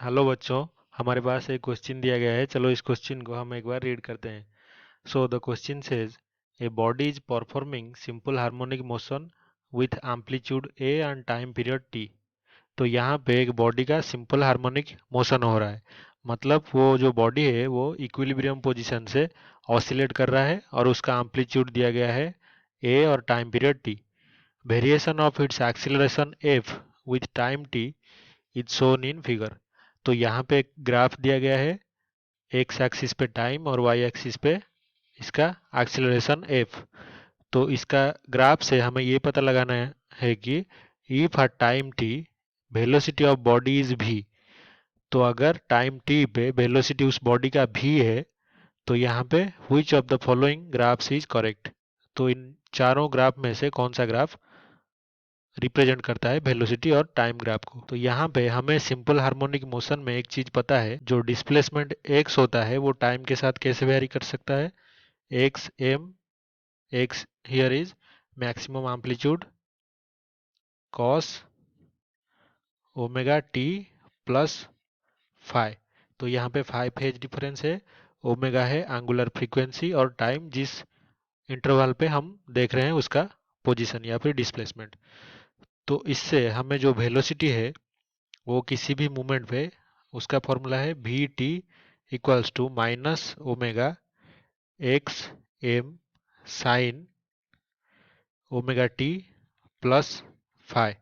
Hello बच्चों। हमारे पास एक क्वेश्चन दिया गया है, चलो इस क्वेश्चन को हम एक बार रीड करते हैं। So the question says a body is performing simple harmonic motion with amplitude A and time period T. तो यहाँ पे एक बॉडी का सिंपल हार्मोनिक मोशन हो रहा है। मतलब वो जो बॉडी है वो इक्विलिब्रियम पोजीशन से ऑसिलेट कर रहा है और उसका एम्पलीट्यूड दिया गया है ए और time period T. Variation of its acceleration F with time T is shown in figure. तो यहाँ पे एक ग्राफ दिया गया है, एक्स एक्सिस पे टाइम और वाई एक्सिस पे इसका एक्सीलरेशन एफ। तो इसका ग्राफ से हमें ये पता लगाना है कि if a time T velocity of body is भी। तो अगर टाइम टी पे वेलोसिटी उस बॉडी का भी है तो यहाँ पे which of the following graphs is correct. तो इन चारों ग्राफ में से कौन सा ग्राफ रिप्रेजेंट करता है वेलोसिटी और टाइम ग्राफ को। तो यहाँ पे हमें सिंपल हार्मोनिक मोशन में एक चीज पता है, जो डिस्प्लेसमेंट एक्स होता है वो टाइम के साथ कैसे वेरी कर सकता है। X m, x here is maximum amplitude cos omega t plus phi. तो यहाँ पे फाइ फेज डिफरेंस है, ओमेगा है एंगुलर फ्रीक्वेंसी और टाइम जिस इंटरवल पे हम देख रहे हैं उसका पोजीशन या फिर डिस्प्लेसमेंट। तो इससे हमें जो वेलोसिटी है वो किसी भी मूवमेंट पे उसका फॉर्मूला है v t equals to minus omega x m sine omega t plus phi.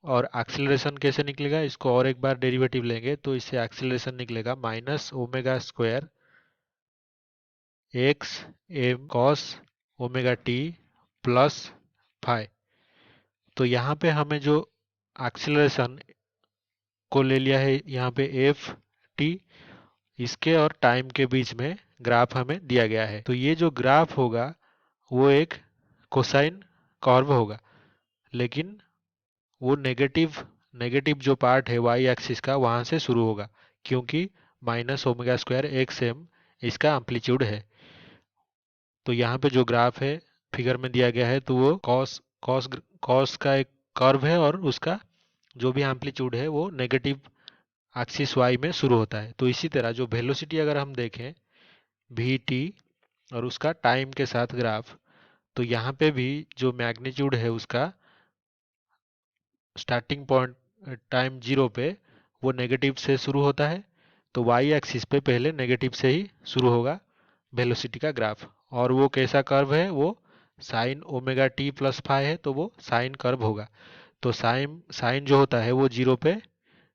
और एक्सीलरेशन कैसे निकलेगा, इसको और एक बार डेरिवेटिव लेंगे तो इससे एक्सीलरेशन निकलेगा minus omega square x m cos omega t plus phi. तो यहाँ पे हमें जो एक्सीलरेशन को ले लिया है यहाँ पे एफ टी, इसके और टाइम के बीच में ग्राफ हमें दिया गया है। तो ये जो ग्राफ होगा वो एक कोसाइन कर्व होगा, लेकिन वो नेगेटिव नेगेटिव जो पार्ट है वाई एक्सिस का वहां से शुरू होगा, क्योंकि minus omega square x m इसका एम्पलीट्यूड है। तो यहाँ पे जो ग्राफ है फिगर में दिया गया है तो वो कॉस कॉस कॉस का एक कर्व है और उसका जो भी एम्पलीट्यूड है वो नेगेटिव एक्सिस वाई में शुरू होता है। तो इसी तरह जो वेलोसिटी अगर हम देखें वी टी और उसका टाइम के साथ ग्राफ, तो यहाँ पे भी जो मैग्नीट्यूड है उसका स्टार्टिंग पॉइंट टाइम जीरो पे वो नेगेटिव से शुरू होता है। तो वाई एक्सिस पे पहले नेगेटिव से ही शुरू होगा वेलोसिटी का ग्राफ। और वो कैसा कर्व है, वो sine omega t plus phi है तो वो साइन कर्व होगा। तो साइन साइन जो होता है वो जीरो पे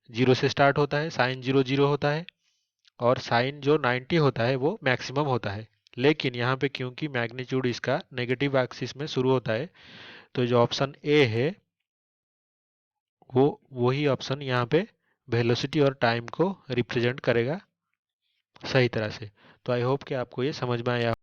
जीरो से स्टार्ट होता है, साइन जीरो जीरो होता है। और साइन जो 90 होता है वो मैक्सिमम होता है। लेकिन यहाँ पे क्योंकि मैग्नीट्यूड इसका नेगेटिव एक्सिस में शुरू होता है तो जो ऑप्शन ए है वो वही ऑप्शन यहाँ पे वेलोसिटी और टाइम को रिप्रेजेंट करेगा सही तरह से। तो आई होप कि आपको ये समझ में आया